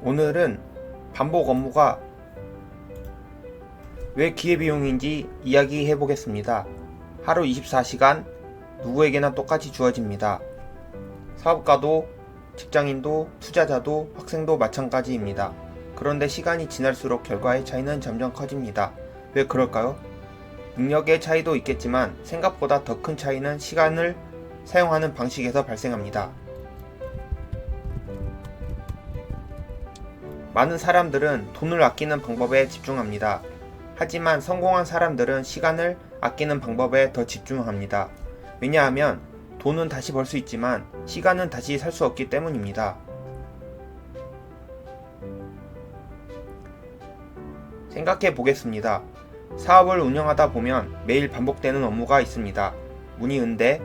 오늘은 반복 업무가 왜 기회비용인지 이야기해 보겠습니다. 하루 24시간 누구에게나 똑같이 주어집니다. 사업가도, 직장인도, 투자자도, 학생도 마찬가지입니다. 그런데 시간이 지날수록 결과의 차이는 점점 커집니다. 왜 그럴까요? 능력의 차이도 있겠지만 생각보다 더 큰 차이는 시간을 사용하는 방식에서 발생합니다. 많은 사람들은 돈을 아끼는 방법에 집중합니다. 하지만 성공한 사람들은 시간을 아끼는 방법에 더 집중합니다. 왜냐하면 돈은 다시 벌 수 있지만 시간은 다시 살 수 없기 때문입니다. 생각해 보겠습니다. 사업을 운영하다 보면 매일 반복되는 업무가 있습니다. 문의 응대,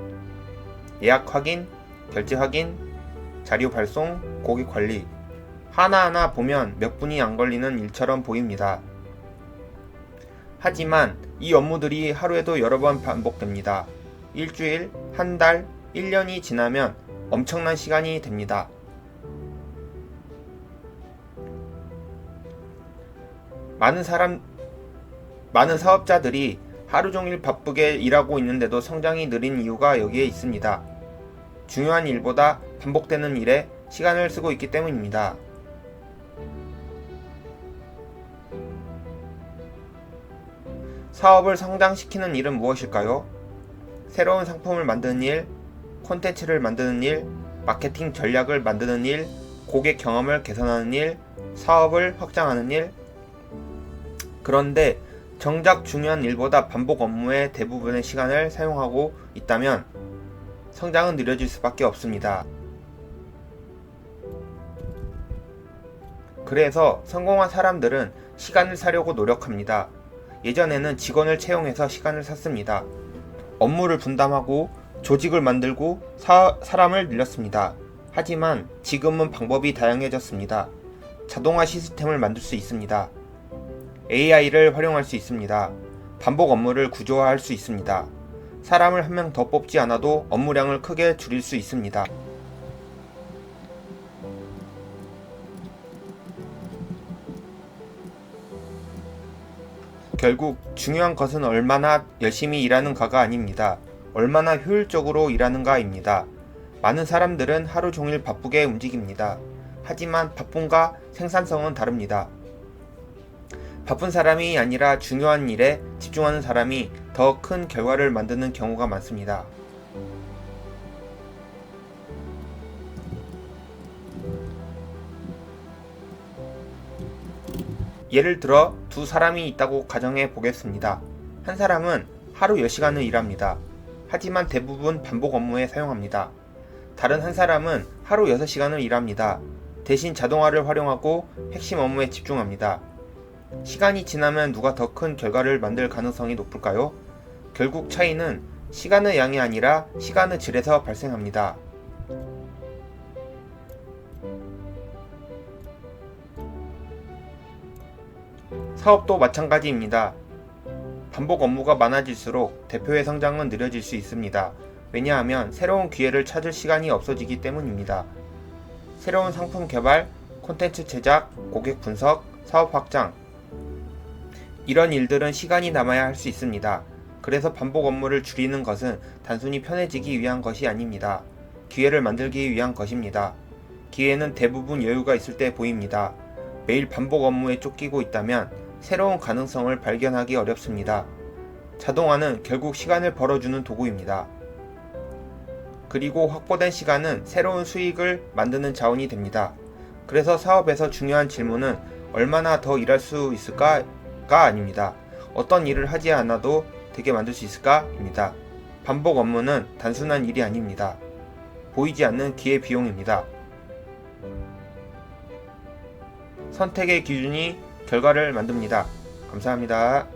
예약 확인, 결제 확인, 자료 발송, 고객 관리. 하나하나 보면 몇 분이 안 걸리는 일처럼 보입니다. 하지만 이 업무들이 하루에도 여러 번 반복됩니다. 일주일, 한 달, 1년이 지나면 엄청난 시간이 됩니다. 많은 사업자들이 하루 종일 바쁘게 일하고 있는데도 성장이 느린 이유가 여기에 있습니다. 중요한 일보다 반복되는 일에 시간을 쓰고 있기 때문입니다. 사업을 성장시키는 일은 무엇일까요? 새로운 상품을 만드는 일, 콘텐츠를 만드는 일, 마케팅 전략을 만드는 일, 고객 경험을 개선하는 일, 사업을 확장하는 일. 그런데 정작 중요한 일보다 반복 업무에 대부분의 시간을 사용하고 있다면 성장은 느려질 수밖에 없습니다. 그래서 성공한 사람들은 시간을 사려고 노력합니다. 예전에는 직원을 채용해서 시간을 샀습니다. 업무를 분담하고 조직을 만들고 사람을 늘렸습니다. 하지만 지금은 방법이 다양해졌습니다. 자동화 시스템을 만들 수 있습니다. AI를 활용할 수 있습니다. 반복 업무를 구조화할 수 있습니다. 사람을 한 명 더 뽑지 않아도 업무량을 크게 줄일 수 있습니다. 결국 중요한 것은 얼마나 열심히 일하는가가 아닙니다. 얼마나 효율적으로 일하는가입니다. 많은 사람들은 하루 종일 바쁘게 움직입니다. 하지만 바쁨과 생산성은 다릅니다. 바쁜 사람이 아니라 중요한 일에 집중하는 사람이 더 큰 결과를 만드는 경우가 많습니다. 예를 들어 두 사람이 있다고 가정해 보겠습니다. 한 사람은 하루 10시간을 일합니다. 하지만 대부분 반복 업무에 사용합니다. 다른 한 사람은 하루 6시간을 일합니다. 대신 자동화를 활용하고 핵심 업무에 집중합니다. 시간이 지나면 누가 더 큰 결과를 만들 가능성이 높을까요? 결국 차이는 시간의 양이 아니라 시간의 질에서 발생합니다. 사업도 마찬가지입니다. 반복 업무가 많아질수록 대표의 성장은 느려질 수 있습니다. 왜냐하면 새로운 기회를 찾을 시간이 없어지기 때문입니다. 새로운 상품 개발, 콘텐츠 제작, 고객 분석, 사업 확장, 이런 일들은 시간이 남아야 할 수 있습니다. 그래서 반복 업무를 줄이는 것은 단순히 편해지기 위한 것이 아닙니다. 기회를 만들기 위한 것입니다. 기회는 대부분 여유가 있을 때 보입니다. 매일 반복 업무에 쫓기고 있다면 새로운 가능성을 발견하기 어렵습니다. 자동화는 결국 시간을 벌어주는 도구입니다. 그리고 확보된 시간은 새로운 수익을 만드는 자원이 됩니다. 그래서 사업에서 중요한 질문은 얼마나 더 일할 수 있을까가 아닙니다. 어떤 일을 하지 않아도 되게 만들 수 있을까입니다. 반복 업무는 단순한 일이 아닙니다. 보이지 않는 기회비용입니다. 선택의 기준이 결과를 만듭니다. 감사합니다.